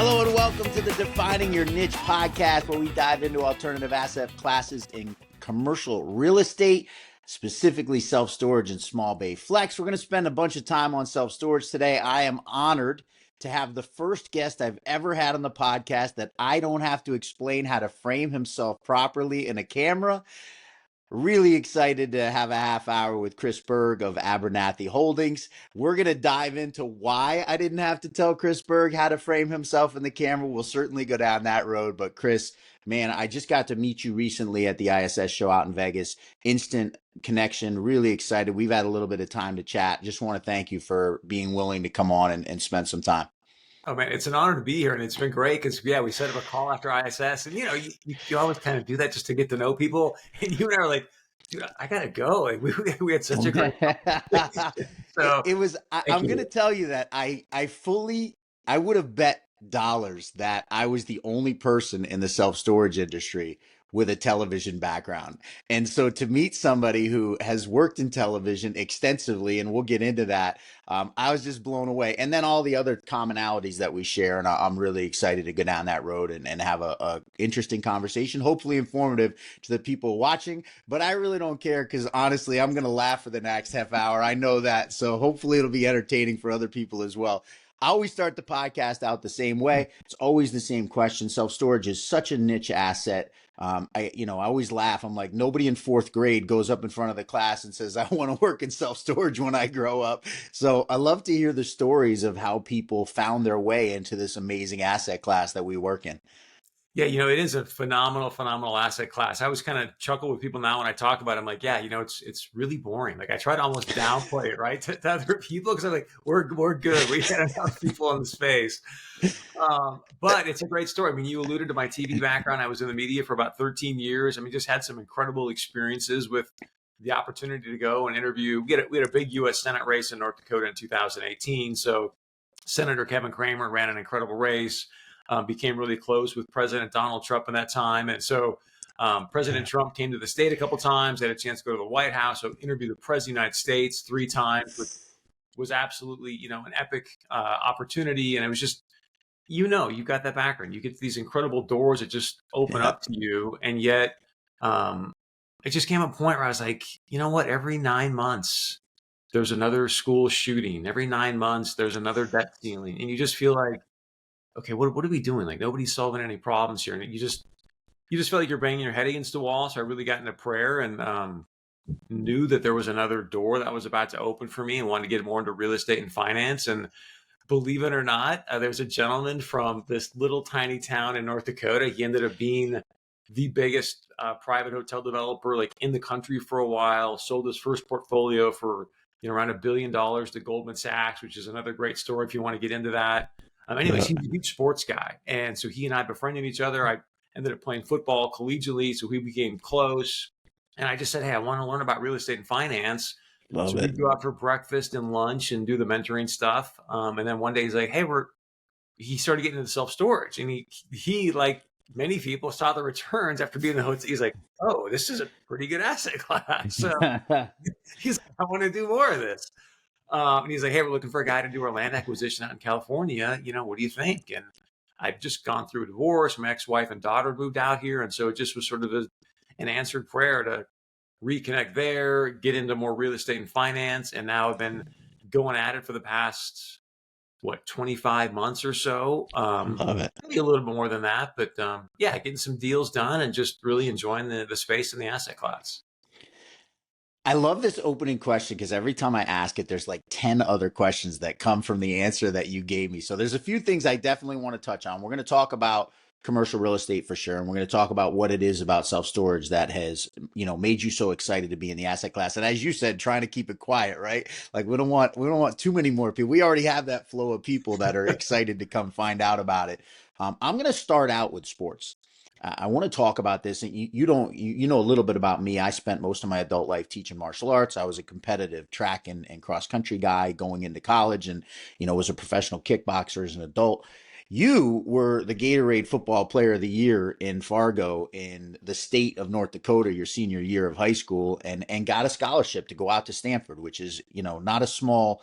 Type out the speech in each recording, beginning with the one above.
Hello and welcome to the Defining Your Niche podcast, where we dive into alternative asset classes in commercial real estate, specifically self-storage and small bay flex. We're going to spend a bunch of time on self-storage today. I am honored to have the first guest I've ever had on the podcast that I don't have to explain how to frame himself properly in a camera. Really excited to have a half hour with Chris Berg of Abernathy Holdings. We're going to dive into why I didn't have to tell Chris Berg how to frame himself in the camera. We'll certainly go down that road. But Chris, man, I just got to meet you recently at the ISS show out in Vegas. Instant connection, really excited. We've had a little bit of time to chat. Just want to thank you for being willing to come on and spend some time. Oh man, it's an honor to be here, and it's been great because we set up a call after ISS, and you always kind of do that just to get to know people. And you and I are like, dude, I gotta go. Like we had such a great so it was. I'm gonna tell you that I would have bet dollars that I was the only person in the self-storage industry with a television background. And so to meet somebody who has worked in television extensively, and we'll get into that, I was just blown away. And then all the other commonalities that we share. And I'm really excited to go down that road and have a interesting conversation, hopefully informative to the people watching. But I really don't care because honestly, I'm going to laugh for the next half hour. I know that. So hopefully it'll be entertaining for other people as well. I always start the podcast out the same way. It's always the same question. Self-storage is such a niche asset. I always laugh. I'm like, nobody in fourth grade goes up in front of the class and says, I want to work in self-storage when I grow up. So I love to hear the stories of how people found their way into this amazing asset class that we work in. Yeah, it is a phenomenal asset class. I always kind of chuckle with people now when I talk about it. I'm like, yeah, it's really boring. Like I try to almost downplay it, right, to other people because I'm like, we're good. We had enough people in the space. But it's a great story. I mean, you alluded to my TV background. I was in the media for about 13 years. I mean, just had some incredible experiences with the opportunity to go and interview. We had a big U.S. Senate race in North Dakota in 2018. So Senator Kevin Cramer ran an incredible race. Became really close with President Donald Trump in that time. And so President Trump came to the state a couple of times, had a chance to go to the White House, so interviewed the President of the United States 3 times, which was absolutely, an epic opportunity. And it was just, you've got that background. You get these incredible doors that just open up to you. And yet it just came a point where I was like, you know what, every 9 months, there's another school shooting. Every 9 months, there's another debt ceiling. And you just feel like, okay, what are we doing? Like nobody's solving any problems here. And you just feel like you're banging your head against the wall. So I really got into prayer and knew that there was another door that was about to open for me and wanted to get more into real estate and finance. And believe it or not, there was a gentleman from this little tiny town in North Dakota. He ended up being the biggest private hotel developer like in the country for a while, sold his first portfolio for around $1 billion to Goldman Sachs, which is another great story if you want to get into that. Anyways, he's a huge sports guy. And so he and I befriended each other. I ended up playing football collegiately, so we became close. And I just said, hey, I want to learn about real estate and finance. So we'd go out for breakfast and lunch and do the mentoring stuff. And then one day he's like, hey, he started getting into self-storage. And he, like many people, saw the returns after being in the hotel. He's like, oh, this is a pretty good asset class. So he's like, I want to do more of this. And he's like, hey, we're looking for a guy to do our land acquisition out in California. What do you think? And I'd just gone through a divorce. My ex-wife and daughter moved out here. And so it just was sort of an answered prayer to reconnect there, get into more real estate and finance. And now I've been going at it for the past, 25 months or so. Love it. Maybe a little bit more than that. But getting some deals done and just really enjoying the space and the asset class. I love this opening question because every time I ask it, there's like 10 other questions that come from the answer that you gave me. So there's a few things I definitely want to touch on. We're going to talk about commercial real estate for sure. And we're going to talk about what it is about self-storage that has, made you so excited to be in the asset class. And as you said, trying to keep it quiet, right? Like we don't want too many more people. We already have that flow of people that are excited to come find out about it. I'm going to start out with sports. I want to talk about this. And you know a little bit about me. I spent most of my adult life teaching martial arts. I was a competitive track and cross country guy going into college and, was a professional kickboxer as an adult. You were the Gatorade Football Player of the Year in Fargo in the state of North Dakota your senior year of high school, and got a scholarship to go out to Stanford, which is, not a small,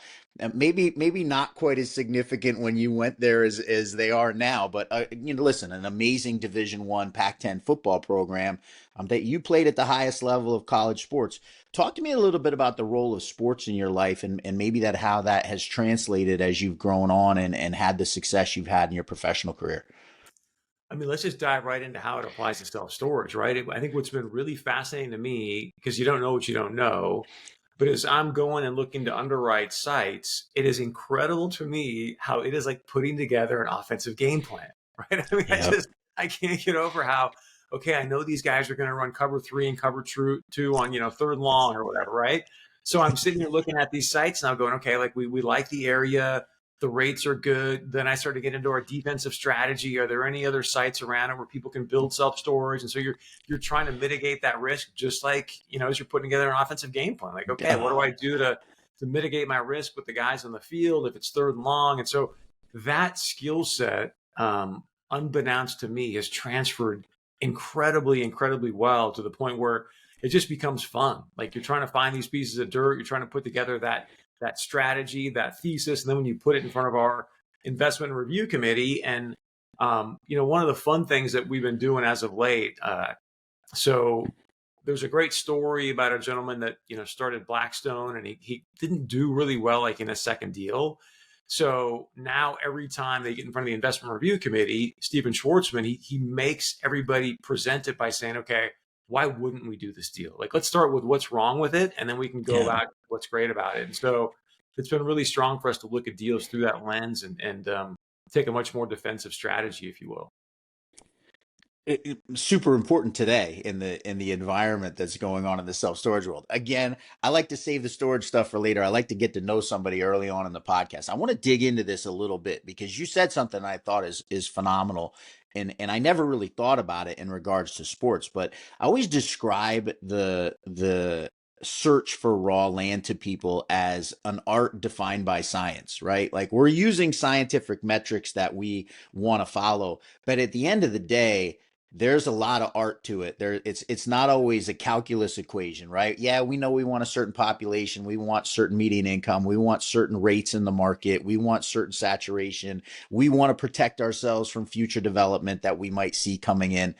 maybe not quite as significant when you went there as they are now, but listen, an amazing Division I Pac-10 football program, that you played at the highest level of college sports. Talk to me a little bit about the role of sports in your life, and maybe that how that has translated as you've grown on and had the success you've had in your professional career. I mean, let's just dive right into how it applies to self-storage, right? I think what's been really fascinating to me, because you don't know what you don't know, but as I'm going and looking to underwrite sites, it is incredible to me how it is like putting together an offensive game plan, right? I mean, Yep. I can't get over how, okay, I know these guys are going to run cover three and cover two on, third and long or whatever, right? So I'm sitting here looking at these sites and I'm going, okay, like we like the area, the rates are good. Then I start to get into our defensive strategy. Are there any other sites around it where people can build self-storage? And so you're trying to mitigate that risk, just like, as you're putting together an offensive game plan. Like, okay, what do I do to mitigate my risk with the guys on the field if it's third and long? And so that skill set, unbeknownst to me, has transferred incredibly, incredibly well to the point where it just becomes fun. Like you're trying to find these pieces of dirt, you're trying to put together that strategy, that thesis, and then when you put it in front of our investment review committee, and one of the fun things that we've been doing as of late. So there's a great story about a gentleman that started Blackstone, and he didn't do really well like in a second deal. So now every time they get in front of the investment review committee, Stephen Schwartzman, he makes everybody present it by saying, okay, why wouldn't we do this deal? Like, let's start with what's wrong with it, and then we can go Yeah. about what's great about it. And so it's been really strong for us to look at deals through that lens and take a much more defensive strategy, if you will. Super important today in the environment that's going on in the self storage world. Again, I like to save the storage stuff for later. I like to get to know somebody early on in the podcast. I want to dig into this a little bit because you said something I thought is phenomenal, and I never really thought about it in regards to sports, but I always describe the search for raw land to people as an art defined by science, right? Like we're using scientific metrics that we want to follow, but at the end of the day, there's a lot of art to it. It's not always a calculus equation, right? Yeah, we know we want a certain population, we want certain median income, we want certain rates in the market, we want certain saturation, we want to protect ourselves from future development that we might see coming in.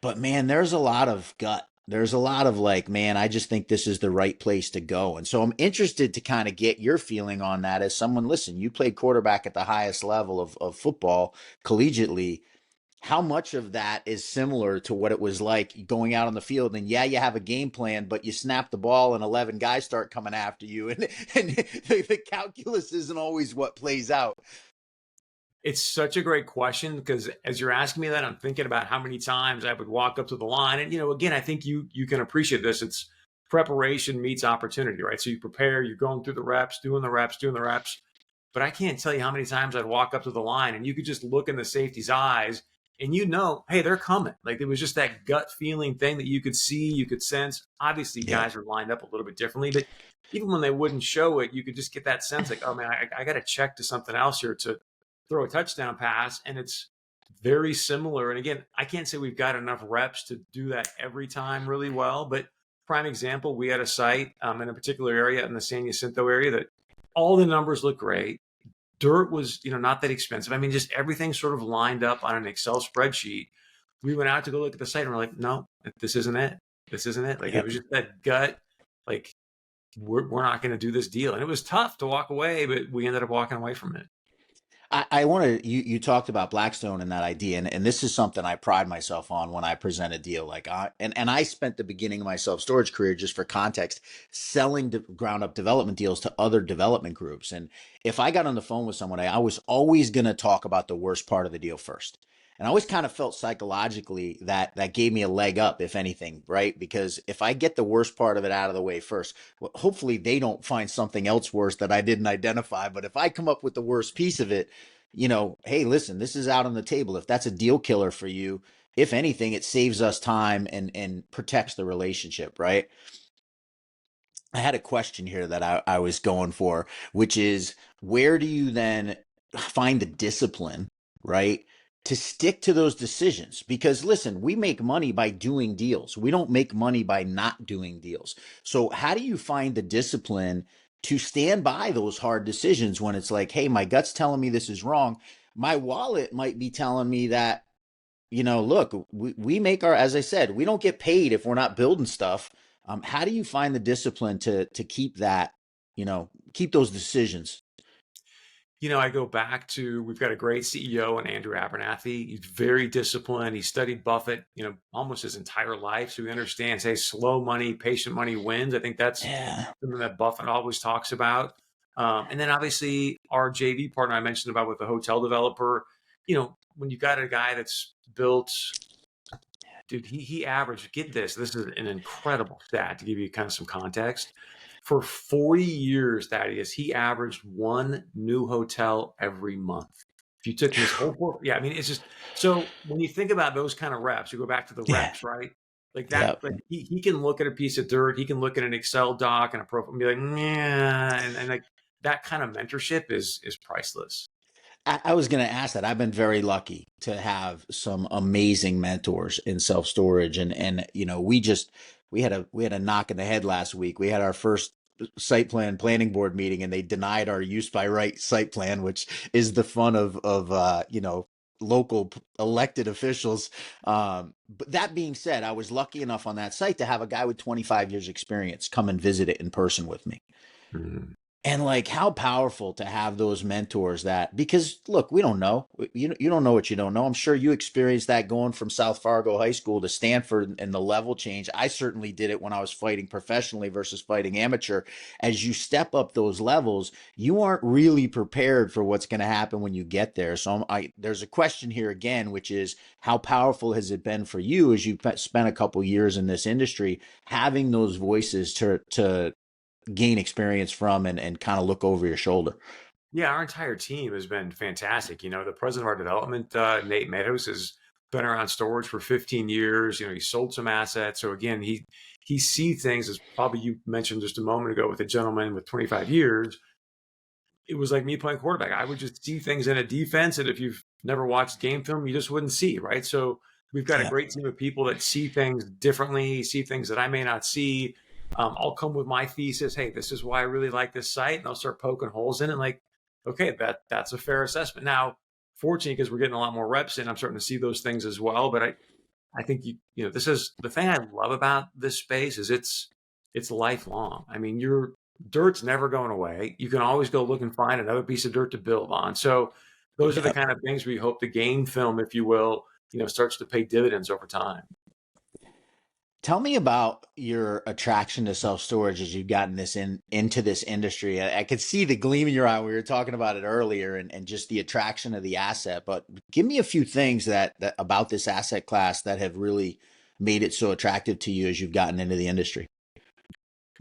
But man, there's a lot of gut. There's a lot of like, man, I just think this is the right place to go. And so I'm interested to kind of get your feeling on that as someone, listen, you played quarterback at the highest level of football collegiately. How much of that is similar to what it was like going out on the field? And yeah, you have a game plan, but you snap the ball and 11 guys start coming after you. And the calculus isn't always what plays out. It's such a great question because as you're asking me that, I'm thinking about how many times I would walk up to the line. And, again, I think you can appreciate this. It's preparation meets opportunity, right? So you prepare, you're going through the reps, doing the reps, doing the reps. But I can't tell you how many times I'd walk up to the line and you could just look in the safety's eyes and hey, they're coming. Like it was just that gut feeling thing that you could see, you could sense. Obviously, Yeah. guys are lined up a little bit differently, but even when they wouldn't show it, you could just get that sense like, oh man, I got to check to something else here to throw a touchdown pass. And it's very similar. And again, I can't say we've got enough reps to do that every time really well, but prime example, we had a site in a particular area in the San Jacinto area that all the numbers look great. Dirt was, not that expensive. I mean, just everything sort of lined up on an Excel spreadsheet. We went out to go look at the site and we're like, no, this isn't it. This isn't it. Like it Yeah. was just that gut, like we're not going to do this deal. And it was tough to walk away, but we ended up walking away from it. I want to, you talked about Blackstone and that idea, and this is something I pride myself on when I present a deal. Like and I spent the beginning of my self storage career, just for context, selling ground up development deals to other development groups. And if I got on the phone with someone, I was always going to talk about the worst part of the deal first. And I always kind of felt psychologically that that gave me a leg up, if anything, right? Because if I get the worst part of it out of the way first, well, hopefully they don't find something else worse that I didn't identify. But if I come up with the worst piece of it, hey, listen, this is out on the table. If that's a deal killer for you, if anything, it saves us time and protects the relationship, right? I had a question here that I was going for, which is where do you then find the discipline, right? To stick to those decisions. Because listen, we make money by doing deals. We don't make money by not doing deals. So how do you find the discipline to stand by those hard decisions when it's like, hey, my gut's telling me this is wrong. My wallet might be telling me that, look, we make our, as I said, we don't get paid if we're not building stuff. How do you find the discipline to keep that, keep those decisions? I go back to, we've got a great CEO in Andrew Abernathy. He's very disciplined. He studied Buffett, almost his entire life. So he understands, hey, slow money, patient money wins. I think that's Yeah. something that Buffett always talks about. And then obviously our JV partner I mentioned about with the hotel developer, when you've got a guy that's built, dude, he averaged, get this is an incredible stat to give you kind of some context. For 40 years, Thaddeus, he averaged one new hotel every month. If you took his whole, yeah, I mean, it's just, so when you think about those kind of reps, you go back to the Yeah. reps, right? Like that, Yep. like he can look at a piece of dirt, he can look at an Excel doc and a profile and be like, yeah, and like that kind of mentorship is priceless. I was going to ask that. I've been very lucky to have some amazing mentors in self storage, and we had a knock in the head last week. We had our first site plan planning board meeting, and they denied our use by right site plan, which is the fun of local elected officials. But that being said, I was lucky enough on that site to have a guy with 25 years experience come and visit it in person with me. Mhm. And like how powerful to have those mentors that, because look, we don't know, you don't know what you don't know. I'm sure you experienced that going from South Fargo High School to Stanford and the level change. I certainly did it when I was fighting professionally versus fighting amateur. As you step up those levels, you aren't really prepared for what's going to happen when you get there. So there's a question here again, which is how powerful has it been for you as you've spent a couple years in this industry, having those voices to gain experience from and kind of look over your shoulder. Yeah, our entire team has been fantastic. The president of our development, Nate Meadows, has been around storage for 15 years. He sold some assets. So again, he sees things, as probably you mentioned just a moment ago with a gentleman with 25 years. It was like me playing quarterback. I would just see things in a defense that if you've never watched game film, you just wouldn't see, right? So we've got a Yeah. great team of people that see things differently, see things that I may not see. I'll come with my thesis. Hey, this is why I really like this site, and I'll start poking holes in it. Like, okay, that's a fair assessment. Now, fortunately, because we're getting a lot more reps in, I'm starting to see those things as well. But I think this is the thing I love about this space is it's lifelong. I mean, your dirt's never going away. You can always go look and find another piece of dirt to build on. So those are the Yep. kind of things we hope the game film, if you will, starts to pay dividends over time. Tell me about your attraction to self storage as you've gotten into this industry. I could see the gleam in your eye. We were talking about it earlier, and just the attraction of the asset. But give me a few things that about this asset class that have really made it so attractive to you as you've gotten into the industry.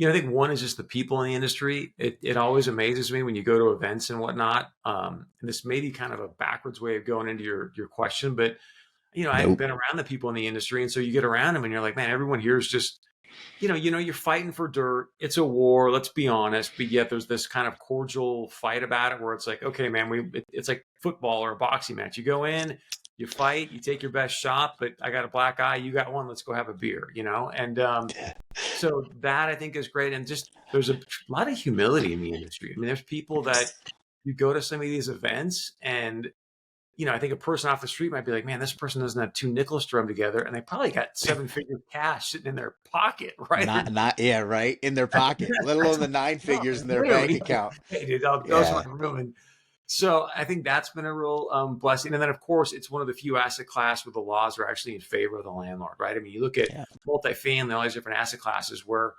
I think one is just the people in the industry. It always amazes me when you go to events and whatnot. And this may be kind of a backwards way of going into your question, but I've Nope. been around the people in the industry, and so you get around them, and you're like, man, everyone here is just, you're fighting for dirt. It's a war. Let's be honest. But yet there's this kind of cordial fight about it, where it's like, okay, man, it's like football or a boxing match. You go in, you fight, you take your best shot. But I got a black eye, you got one. Let's go have a beer, And so that I think is great. And just there's a lot of humility in the industry. I mean, there's people that you go to some of these events and I think a person off the street might be like, man, this person doesn't have two nickels strung together, and they probably got seven-figure cash sitting in their pocket, right? Not yeah, right in their pocket, let alone the nine No, figures in their bank literally, account. hey, dude, those Yeah. my room. And so I think that's been a real blessing. And then, of course, it's one of the few asset class where the laws are actually in favor of the landlord, right? I mean, you look at Yeah. multifamily, all these different asset classes where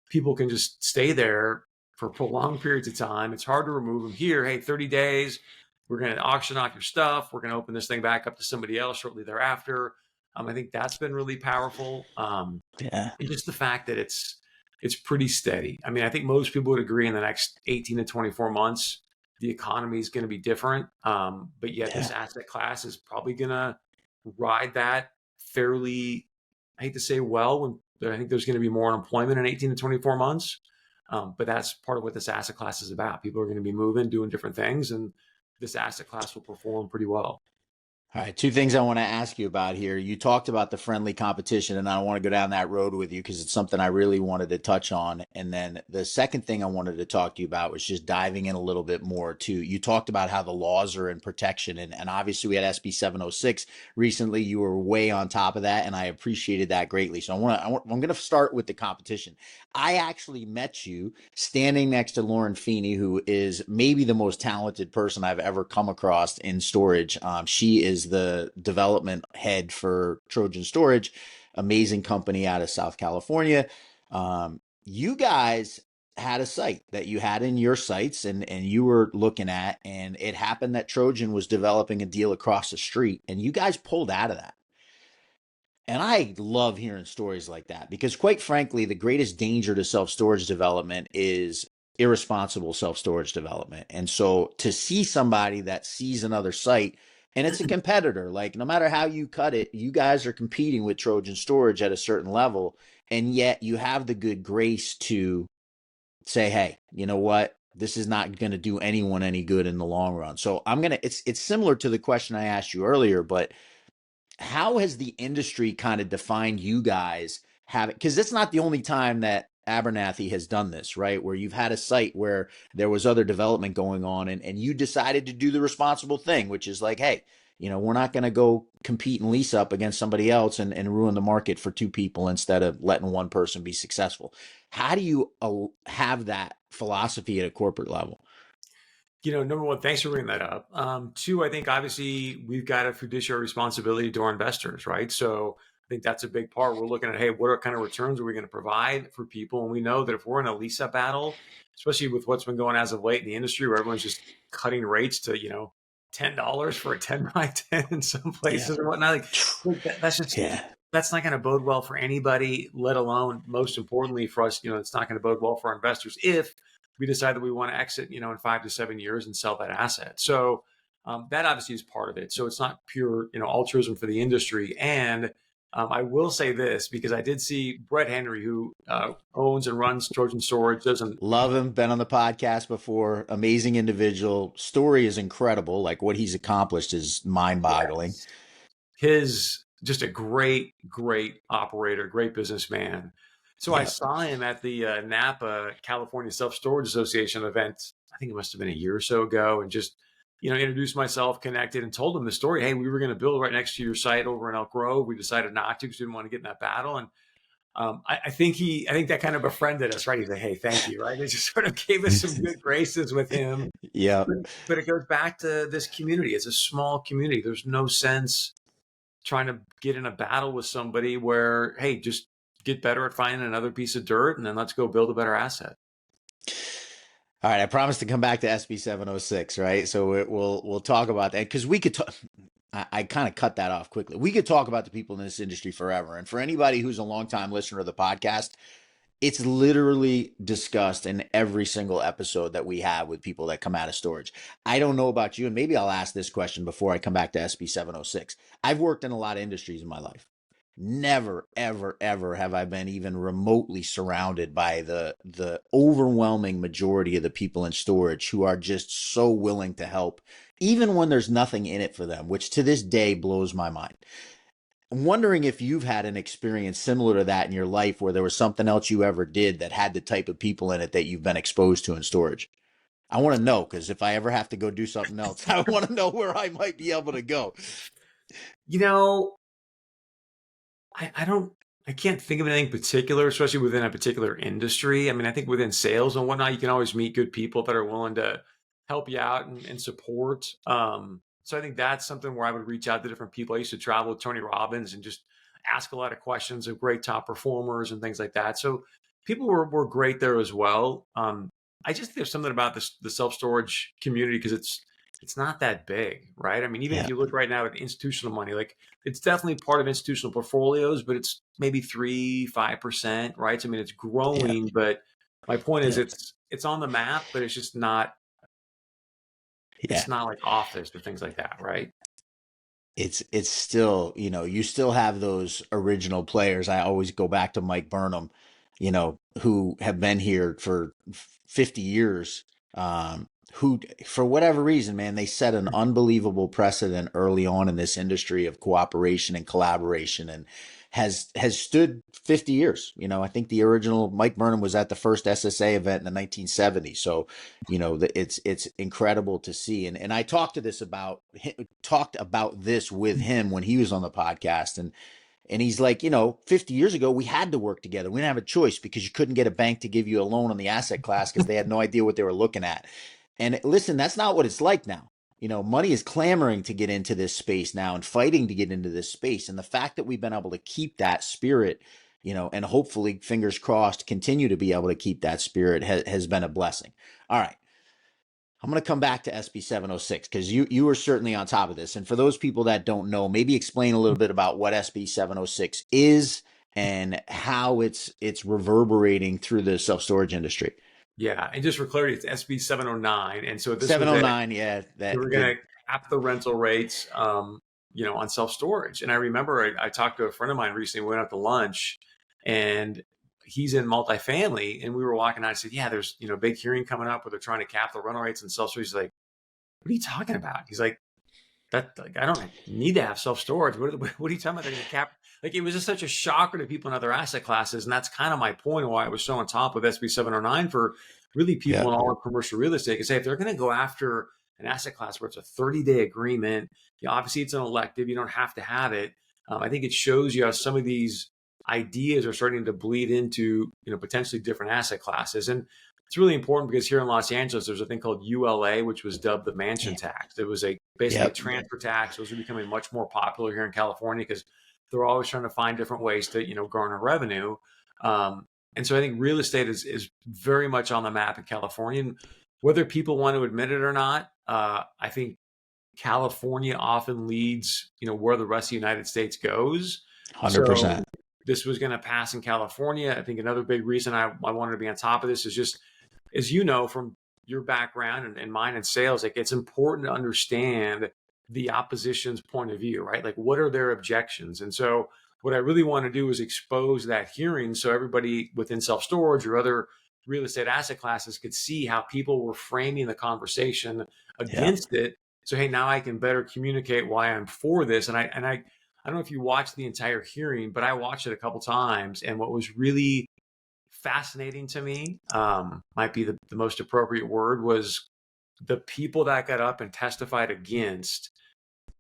people can just stay there for prolonged periods of time. It's hard to remove them here. Hey, 30 days, we're going to auction off your stuff. We're going to open this thing back up to somebody else shortly thereafter. I think that's been really powerful. Yeah. And just the fact that it's pretty steady. I mean, I think most people would agree in the next 18 to 24 months, the economy is going to be different. But yet this Yeah. asset class is probably going to ride that fairly, I hate to say well, when I think there's going to be more unemployment in 18 to 24 months. But that's part of what this asset class is about. People are going to be moving, doing different things. And this asset class will perform pretty well. All right, two things I want to ask you about here. You talked about the friendly competition, and I want to go down that road with you because it's something I really wanted to touch on. And then the second thing I wanted to talk to you about was just diving in a little bit more to you talked about how the laws are in protection, and obviously we had SB 706 recently. You were way on top of that, and I appreciated that greatly. So I'm going to start with the competition. I actually met you standing next to Lauren Feeney, who is maybe the most talented person I've ever come across in storage. She is the development head for Trojan Storage, amazing company out of South California. You guys had a site that you had in your sites and you were looking at, and it happened that Trojan was developing a deal across the street, and you guys pulled out of that. And I love hearing stories like that because, quite frankly, the greatest danger to self storage development is irresponsible self storage development. And so to see somebody that sees another site and it's a competitor, like no matter how you cut it, you guys are competing with Trojan Storage at a certain level. And yet you have the good grace to say, hey, you know what? This is not going to do anyone any good in the long run. So it's similar to the question I asked you earlier, but how has the industry kind of defined you guys having, because it's not the only time that Abernathy has done this, right? Where you've had a site where there was other development going on and you decided to do the responsible thing, which is like, hey, we're not going to go compete and lease up against somebody else and ruin the market for two people instead of letting one person be successful. How do you have that philosophy at a corporate level? Number one, thanks for bringing that up. Two, I think obviously we've got a fiduciary responsibility to our investors, right? So I think that's a big part. We're looking at, hey, what kind of returns are we going to provide for people? And we know that if we're in a lease up battle, especially with what's been going as of late in the industry, where everyone's just cutting rates to, $10 for a 10 by 10 in some places and whatnot, that's just, that's not going to bode well for anybody, let alone, most importantly for us, it's not going to bode well for our investors if we decide that we want to exit, in 5 to 7 years and sell that asset. So that obviously is part of it. So it's not pure, altruism for the industry. And I will say this because I did see Brett Henry, who owns and runs Trojan Storage. Love him. Been on the podcast before. Amazing individual. Story is incredible. Like what he's accomplished is mind-boggling. Yes. His just a great, great operator, great businessman. So I saw him at the Napa California Self Storage Association event. I think it must have been a year or so ago, and just introduced myself, connected, and told him the story. Hey, we were going to build right next to your site over in Elk Grove. We decided not to because we didn't want to get in that battle. And I think that kind of befriended us, right? He's like, hey, thank you, right? It just sort of gave us some good graces with him. Yeah. But it goes back to this community. It's a small community. There's no sense trying to get in a battle with somebody where, hey, just get better at finding another piece of dirt and then let's go build a better asset. All right, I promised to come back to SB 706, right? So we'll talk about that because we could talk. I kind of cut that off quickly. We could talk about the people in this industry forever. And for anybody who's a longtime listener of the podcast, it's literally discussed in every single episode that we have with people that come out of storage. I don't know about you, and maybe I'll ask this question before I come back to SB 706. I've worked in a lot of industries in my life. Never, ever, ever have I been even remotely surrounded by the overwhelming majority of the people in storage who are just so willing to help, even when there's nothing in it for them, which to this day blows my mind. I'm wondering if you've had an experience similar to that in your life where there was something else you ever did that had the type of people in it that you've been exposed to in storage. I want to know because if I ever have to go do something else, I want to know where I might be able to go. I can't think of anything particular, especially within a particular industry. I mean, I think within sales and whatnot, you can always meet good people that are willing to help you out and support. So I think that's something where I would reach out to different people. I used to travel with Tony Robbins and just ask a lot of questions of great top performers and things like that. So people were great there as well. I just think there's something about the self-storage community because it's not that big, right? I mean, even if you look right now at institutional money, like it's definitely part of institutional portfolios, but it's maybe 3-5%, right? So, I mean, it's growing, but my point is it's on the map, but it's just not, it's not like office or things like that, right? It's still, you still have those original players. I always go back to Mike Burnham, who have been here for 50 years. who, for whatever reason, man, they set an unbelievable precedent early on in this industry of cooperation and collaboration, and has stood 50 years. You know, I think the original Mike Burnham was at the first SSA event in the 1970s. So, you know, it's incredible to see. And I talked about this with him when he was on the podcast, and he's like, you know, 50 years ago, we had to work together. We didn't have a choice because you couldn't get a bank to give you a loan on the asset class because they had no idea what they were looking at. And listen, that's not what it's like now. You know, money is clamoring to get into this space now and fighting to get into this space. And the fact that we've been able to keep that spirit, you know, and hopefully, fingers crossed, continue to be able to keep that spirit has been a blessing. All right. I'm going to come back to SB 706 because you were certainly on top of this. And for those people that don't know, maybe explain a little bit about what SB 706 is and how it's reverberating through the self-storage industry. Yeah, and just for clarity, it's SB 709, and so this was 709, yeah, they that were going good. to cap the rental rates, on self storage. And I remember I talked to a friend of mine recently. We went out to lunch, and he's in multifamily, and we were walking out. I said, "Yeah, there's big hearing coming up where they're trying to cap the rental rates and self storage." He's like, "What are you talking about?" He's like, "That like, I don't need to have self storage. What are you talking about? They're going to cap?" Like it was just such a shocker to people in other asset classes, and that's kind of my point of why I was so on top of SB 709 for really people Yeah. in all of commercial real estate. Because hey, if they're going to go after an asset class where it's a 30-day agreement, obviously it's an elective, you don't have to have it. I think it shows you how some of these ideas are starting to bleed into potentially different asset classes, and it's really important because here in Los Angeles, there's a thing called ULA, which was dubbed the mansion tax. It was basically a Yep. transfer tax. Those are becoming much more popular here in California because they're always trying to find different ways to garner revenue. And so I think real estate is very much on the map in California. And whether people want to admit it or not, I think California often leads where the rest of the United States goes. So 100%. this was going to pass in California. I think another big reason I wanted to be on top of this is just, as you know, from your background and mine in sales, like it's important to understand the opposition's point of view, right? Like what are their objections? And so what I really want to do is expose that hearing so everybody within self-storage or other real estate asset classes could see how people were framing the conversation Yeah. against it. So hey, now I can better communicate why I'm for this. And I don't know if you watched the entire hearing, but I watched it a couple times. And what was really fascinating to me, might be the most appropriate word, was the people that got up and testified against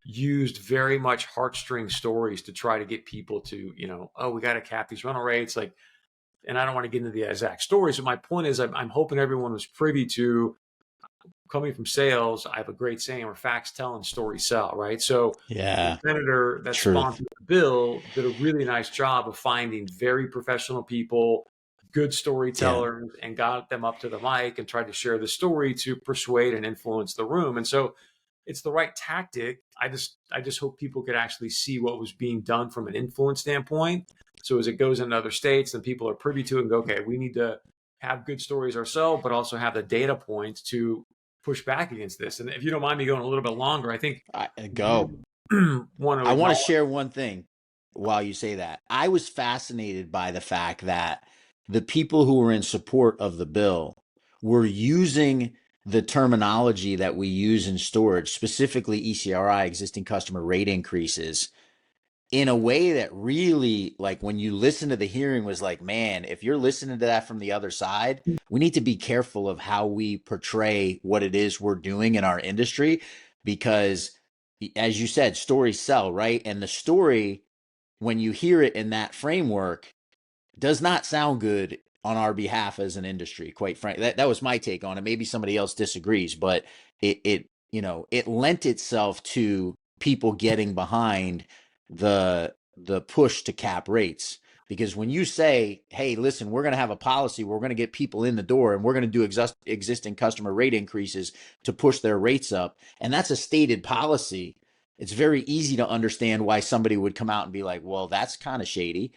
used very much heartstring stories to try to get people to, oh, we got to cap these rental rates. Like, and I don't want to get into the exact stories, but my point is I'm hoping everyone was privy to, coming from sales, I have a great saying where facts tell and stories sell, right? So the Yeah. senator that Truth. sponsored the bill did a really nice job of finding very professional people, good Yeah. storytellers, and got them up to the mic and tried to share the story to persuade and influence the room. And so it's the right tactic. I just hope people could actually see what was being done from an influence standpoint. So as it goes into other states, then people are privy to it and go, okay, we need to have good stories ourselves, but also have the data points to push back against this. And if you don't mind me going a little bit longer, I think Go. want to I want to acknowledge. share one thing while you say that. I was fascinated by the fact that the people who were in support of the bill were using the terminology that we use in storage, specifically ECRI, existing customer rate increases, in a way that really, like, when you listen to the hearing, was like, man, if you're listening to that from the other side, we need to be careful of how we portray what it is we're doing in our industry, because as you said, stories sell, right? And the story, when you hear it in that framework, does not sound good on our behalf as an industry, quite frankly. That was my take on it. Maybe somebody else disagrees, but it lent itself to people getting behind the push to cap rates. Because when you say, hey, listen, we're going to have a policy, we're going to get people in the door and we're going to do existing customer rate increases to push their rates up, and that's a stated policy, it's very easy to understand why somebody would come out and be like, well, that's kind of shady.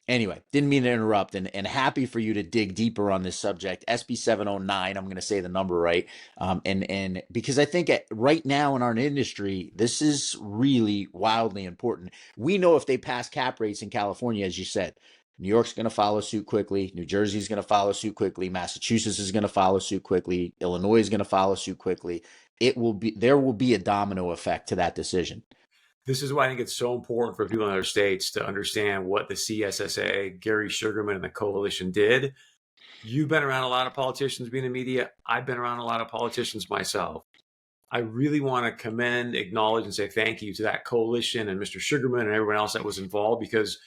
Anyway, didn't mean to interrupt, and happy for you to dig deeper on this subject. SB 709, I'm going to say the number right. And because I think right now in our industry, this is really wildly important. We know if they pass cap rates in California, as you said, New York's going to follow suit quickly. New Jersey's going to follow suit quickly. Massachusetts is going to follow suit quickly. Illinois is going to follow suit quickly. There will be a domino effect to that decision. This is why I think it's so important for people in other states to understand what the CSSA, Gary Sugarman, and the coalition did. You've been around a lot of politicians being in media. I've been around a lot of politicians myself. I really want to commend, acknowledge, and say thank you to that coalition and Mr. Sugarman and everyone else that was involved, because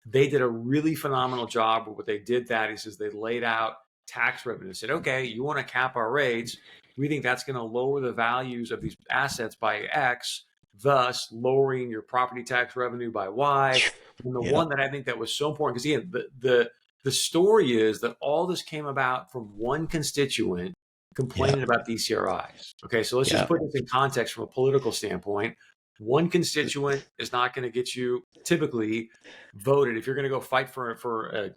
they did a really phenomenal job with what they did. That he says they laid out tax revenue and said, okay, you want to cap our rates. We think that's going to lower the values of these assets by X, thus lowering your property tax revenue by Y. And the one that I think that was so important, because again, the story is that all this came about from one constituent complaining about DCRIs. Okay, so let's just put this in context from a political standpoint. One constituent is not going to get you typically voted if you're going to go fight for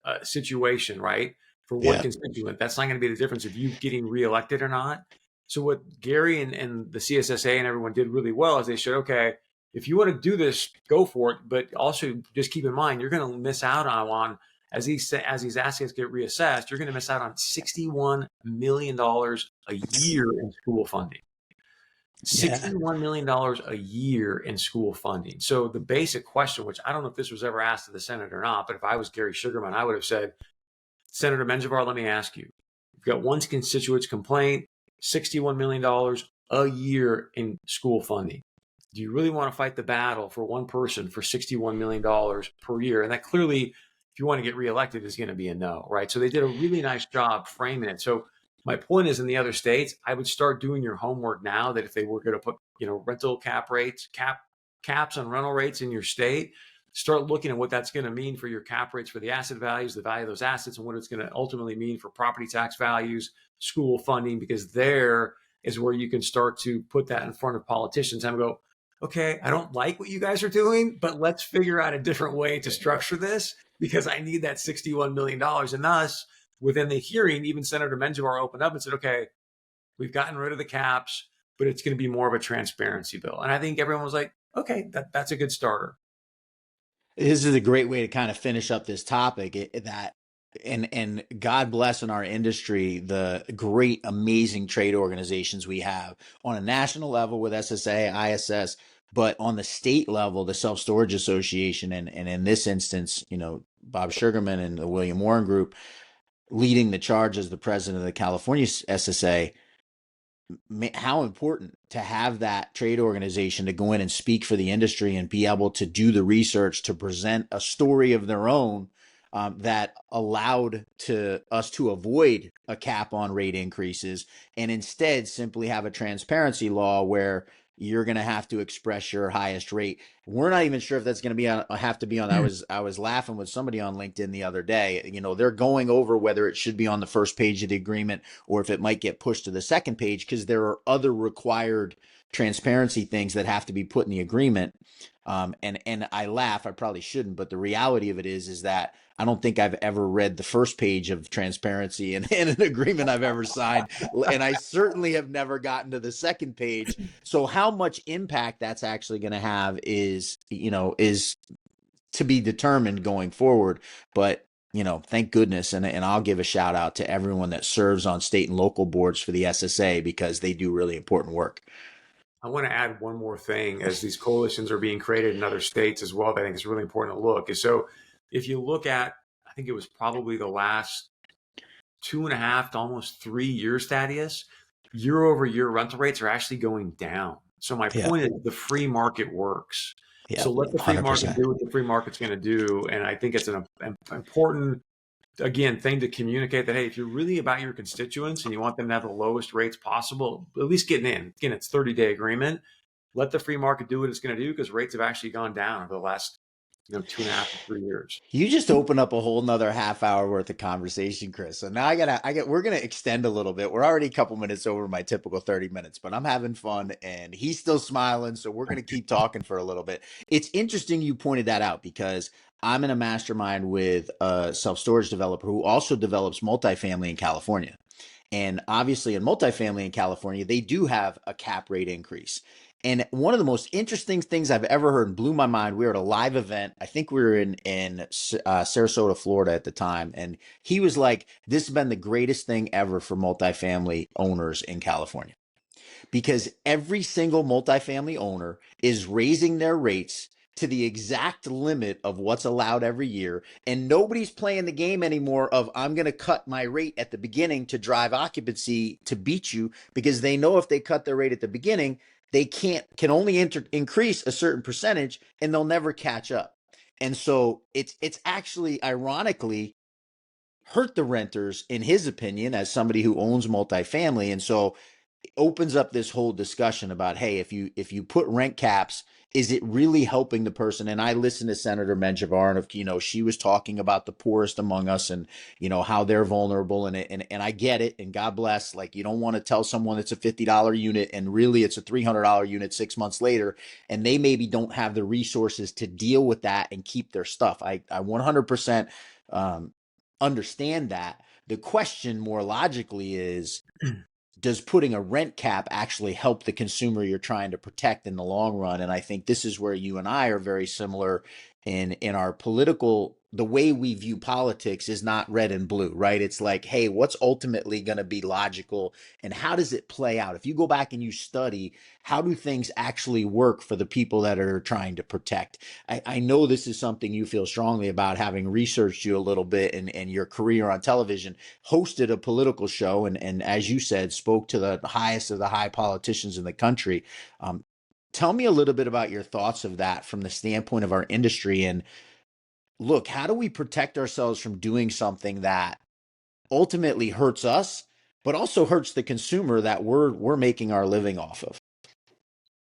a situation, right? For one constituent, that's not going to be the difference of you getting reelected or not. So what Gary and the CSSA and everyone did really well is they said, okay, if you want to do this, go for it, but also just keep in mind you're going to miss out on as these assets get reassessed, you're going to miss out on $61 million a year in school funding. $61 million a year in school funding. So the basic question, which I don't know if this was ever asked to the Senate or not, but if I was Gary Sugarman, I would have said, Senator Menjivar, let me ask you, you've got one constituent's complaint, $61 million a year in school funding. Do you really want to fight the battle for one person for $61 million per year? And that clearly, if you want to get reelected, is going to be a no, right? So they did a really nice job framing it. So my point is, in the other states, I would start doing your homework now, that if they were going to put, rental cap rates, caps on rental rates in your state, start looking at what that's going to mean for your cap rates for the asset values, the value of those assets, and what it's going to ultimately mean for property tax values, school funding, because there is where you can start to put that in front of politicians and go, okay, I don't like what you guys are doing, but let's figure out a different way to structure this, because I need that $61 million. And thus, within the hearing, even Senator Menjivar opened up and said, okay, we've gotten rid of the caps, but it's going to be more of a transparency bill. And I think everyone was like, okay, that's a good starter. This is a great way to kind of finish up this topic, and God bless in our industry the great, amazing trade organizations we have on a national level with SSA, ISS, but on the state level, the Self Storage Association, and in this instance, Bob Sugarman and the William Warren Group leading the charge as the president of the California SSA. How important to have that trade organization to go in and speak for the industry and be able to do the research to present a story of their own, that allowed us to avoid a cap on rate increases and instead simply have a transparency law where you're going to have to express your highest rate. We're not even sure if that's going to have to be on. I was laughing with somebody on LinkedIn the other day. They're going over whether it should be on the first page of the agreement or if it might get pushed to the second page, because there are other required transparency things that have to be put in the agreement. And I laugh. I probably shouldn't, but the reality of it is that I don't think I've ever read the first page of transparency in an agreement I've ever signed. And I certainly have never gotten to the second page. So how much impact that's actually going to have is to be determined going forward. But, thank goodness. And I'll give a shout out to everyone that serves on state and local boards for the SSA, because they do really important work. I want to add one more thing as these coalitions are being created in other states as well, that I think is really important to look. Is so if you look at, I think it was probably the last 2.5 to almost 3 years, Thaddeus, year over year rental rates are actually going down. So my point is the free market works. So let the free market 100%. do what the free market's going to do. And I think it's an important, again, thing to communicate that, hey, if you're really about your constituents and you want them to have the lowest rates possible, at least getting in, again, it's 30-day agreement. Let the free market do what it's going to do, because rates have actually gone down over the last 2.5 to 3 years. You just open up a whole nother half hour worth of conversation, Chris. So now we're going to extend a little bit. We're already a couple minutes over my typical 30 minutes, but I'm having fun and he's still smiling. So we're going to keep talking for a little bit. It's interesting you pointed that out, because I'm in a mastermind with a self-storage developer who also develops multifamily in California. And obviously in multifamily in California, they do have a cap rate increase. And one of the most interesting things I've ever heard and blew my mind, we were at a live event. I think we were in Sarasota, Florida at the time. And he was like, this has been the greatest thing ever for multifamily owners in California, because every single multifamily owner is raising their rates to the exact limit of what's allowed every year. And nobody's playing the game anymore of, I'm going to cut my rate at the beginning to drive occupancy to beat you, because they know if they cut their rate at the beginning, they can only increase a certain percentage and they'll never catch up. And so it's actually ironically hurt the renters, in his opinion, as somebody who owns multifamily. And so opens up this whole discussion about, hey, if you put rent caps, is it really helping the person? And I listened to Senator Menjivar, and she was talking about the poorest among us, and how they're vulnerable, and I get it, and God bless. Like, you don't want to tell someone it's a $50 unit and really it's a $300 unit 6 months later, and they maybe don't have the resources to deal with that and keep their stuff. I 100% understand that. The question more logically is, does putting a rent cap actually help the consumer you're trying to protect in the long run? And I think this is where you and I are very similar in our political, the way we view politics is not red and blue, right? It's like, hey, what's ultimately going to be logical and how does it play out? If you go back and you study, how do things actually work for the people that are trying to protect? I know this is something you feel strongly about, having researched you a little bit and your career on television, hosted a political show, and as you said, spoke to the highest of the high politicians in the country. Tell me a little bit about your thoughts of that from the standpoint of our industry. And look, how do we protect ourselves from doing something that ultimately hurts us, but also hurts the consumer that we're making our living off of?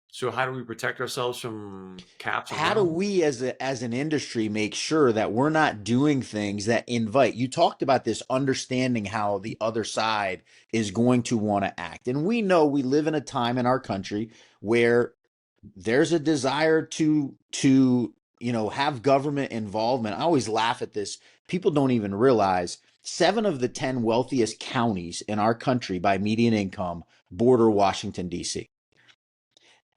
So how do we protect ourselves from caps and How do rentals? we as an industry make sure that we're not doing things that invite? You talked about this, understanding how the other side is going to want to act. And we know we live in a time in our country where there's a desire to have government involvement. I always laugh at this. People don't even realize 7 of the 10 wealthiest counties in our country by median income border Washington, D.C.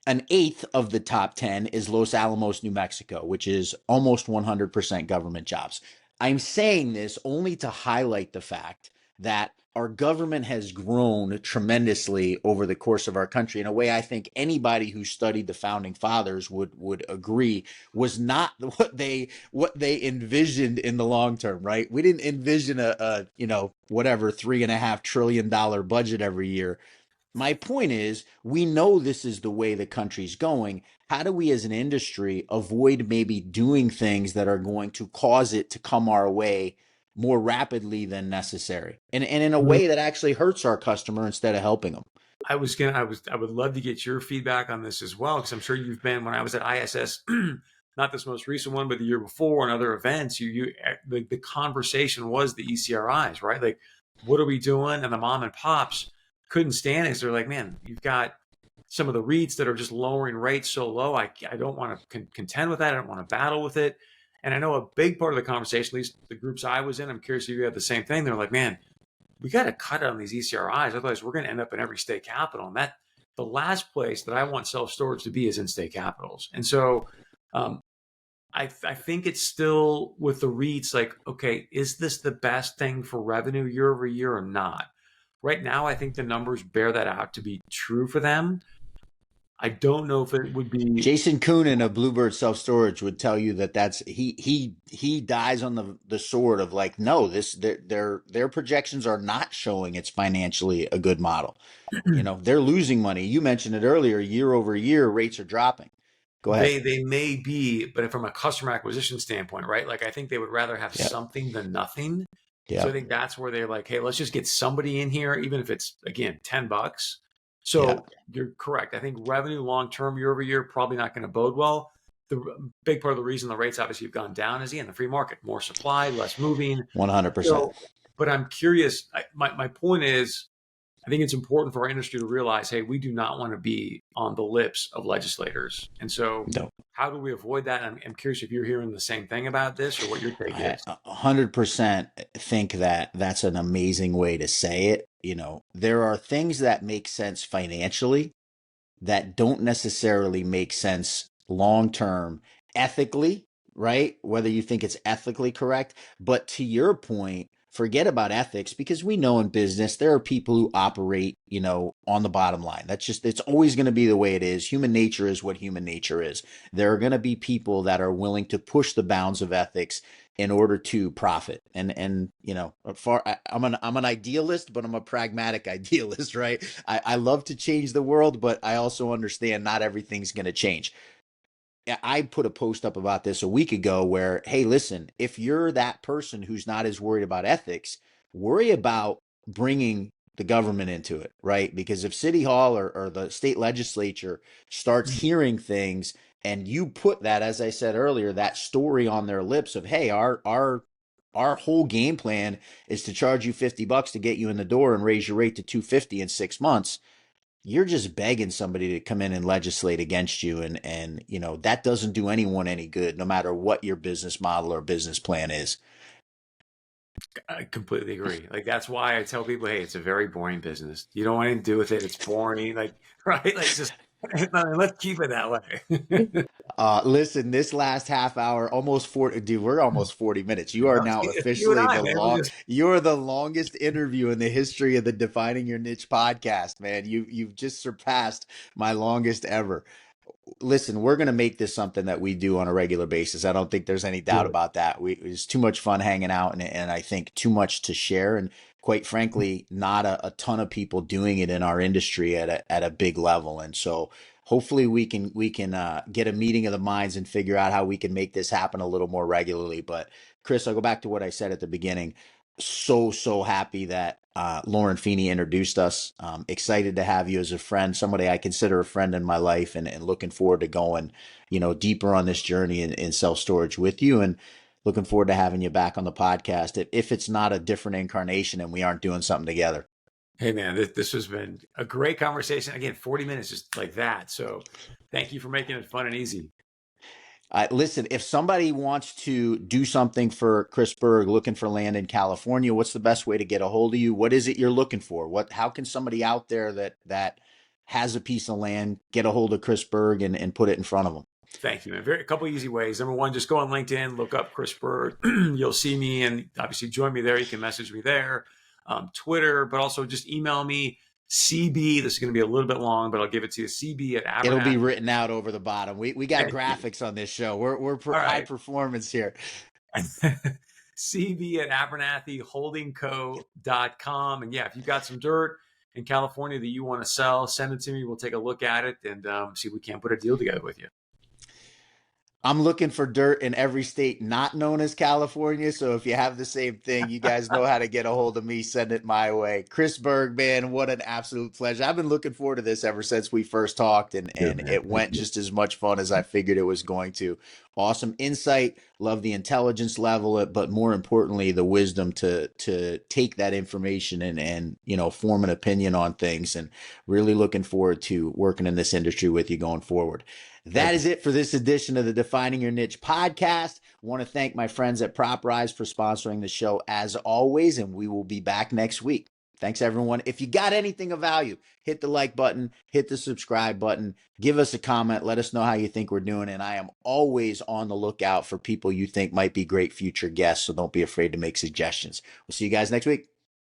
An eighth of the top 10 is Los Alamos, New Mexico, which is almost 100% government jobs. I'm saying this only to highlight the fact that our government has grown tremendously over the course of our country in a way I think anybody who studied the founding fathers would agree was not what they envisioned in the long term, right? We didn't envision a whatever $3.5 trillion budget every year. My point is, we know this is the way the country's going. How do we as an industry avoid maybe doing things that are going to cause it to come our way more rapidly than necessary, and in a way that actually hurts our customer instead of helping them? I would love to get your feedback on this as well, because I'm sure you've been, when I was at ISS, not this most recent one, but the year before, and other events, the conversation was the ECRIs, right? Like, what are we doing? And the mom and pops couldn't stand it. So they're like, man, you've got some of the REITs that are just lowering rates so low. I don't want to contend with that. I don't want to battle with it. And I know a big part of the conversation, at least the groups I was in, I'm curious if you had the same thing. They're like, man, we got to cut on these ECRIs. Otherwise, we're going to end up in every state capital. And that the last place that I want self-storage to be is in state capitals. And so um, I think it's still with the REITs, like, okay, is this the best thing for revenue year over year or not? Right now, I think the numbers bear that out to be true for them. I don't know if it would be. Jason Coonan of Bluebird Self Storage would tell you that that's he dies on the sword of like, no, this their projections are not showing it's financially a good model. They're losing money. You mentioned it earlier, year over year rates are dropping. Go ahead. They may be, but from a customer acquisition standpoint, right? Like, I think they would rather have Yeah. something than nothing. So Yeah. I think that's where they're like, hey, let's just get somebody in here, even if it's, again, $10. Yeah. So you're correct. I think revenue long term, year over year, probably not going to bode well. The big part of the reason the rates obviously have gone down is, again, the free market, more supply, less moving. 100%. So, but I'm curious. My point is, I think it's important for our industry to realize, hey, we do not want to be on the lips of legislators. And so No. how do we avoid that? I'm curious if you're hearing the same thing about this or what your take I is. 100% think that that's an amazing way to say it. There are things that make sense financially, that don't necessarily make sense long term ethically, right? Whether you think it's ethically correct. But to your point, forget about ethics, because we know in business there are people who operate, on the bottom line. It's always going to be the way it is. Human nature is what human nature is. There are going to be people that are willing to push the bounds of ethics in order to profit. And I'm an idealist, but I'm a pragmatic idealist, right? I love to change the world, but I also understand not everything's going to change. I put a post up about this a week ago where, hey, listen, if you're that person who's not as worried about ethics, worry about bringing the government into it, right? Because if City Hall or the state legislature starts hearing things, and you put that, as I said earlier, that story on their lips of, hey, our whole game plan is to charge you $50 to get you in the door and raise your rate to 250 in 6 months. You're just begging somebody to come in and legislate against you, and that doesn't do anyone any good, no matter what your business model or business plan is. I completely agree. Like, that's why I tell people, hey, it's a very boring business. You don't want anything to do with it. It's boring. Like, right? Like, just let's keep it that way. Listen, this last half hour, almost 40, dude, we're almost 40 minutes. You are now It's you and officially I, man. We're just you're the longest interview in the history of the Defining Your Niche podcast, man. You've just surpassed my longest ever. Listen, we're going to make this something that we do on a regular basis. I don't think there's any doubt good. about that. It's too much fun hanging out, and I think too much to share. And quite frankly, not a ton of people doing it in our industry at a big level. And so hopefully we can get a meeting of the minds and figure out how we can make this happen a little more regularly. But Chris, I'll go back to what I said at the beginning. So happy that Lauren Feeney introduced us. Excited to have you as a friend, somebody I consider a friend in my life, and looking forward to going, deeper on this journey in self storage with you, and looking forward to having you back on the podcast if it's not a different incarnation and we aren't doing something together. Hey, man, this has been a great conversation. Again, 40 minutes just like that. So thank you for making it fun and easy. Listen, if somebody wants to do something for Chris Berg, looking for land in California, what's the best way to get a hold of you? What is it you're looking for? How can somebody out there that has a piece of land get a hold of Chris Berg and put it in front of them? Thank you, man. A couple easy ways. Number one, just go on LinkedIn, look up Chris Berg. You'll see me, and obviously join me there. You can message me there, Twitter, but also just email me. CB, this is going to be a little bit long, but I'll give it to you. CB at It'll be Abernathy. written out over the bottom. We got Thank you. graphics on this show. We're All high right. performance here. CB at AbernathyHoldingCo.com. And yeah, if you've got some dirt in California that you want to sell, send it to me. We'll take a look at it and see if we can't put a deal together with you. I'm looking for dirt in every state not known as California. So if you have the same thing, you guys know how to get a hold of me. Send it my way. Chris Berg, man, what an absolute pleasure. I've been looking forward to this ever since we first talked, and it went just as much fun as I figured it was going to. Awesome insight. Love the intelligence level, but more importantly, the wisdom to take that information and form an opinion on things. And really looking forward to working in this industry with you going forward. That is it for this edition of the Defining Your Niche podcast. I want to thank my friends at PropRise for sponsoring the show as always, and we will be back next week. Thanks, everyone. If you got anything of value, hit the like button, hit the subscribe button, give us a comment, let us know how you think we're doing. And I am always on the lookout for people you think might be great future guests, so don't be afraid to make suggestions. We'll see you guys next week.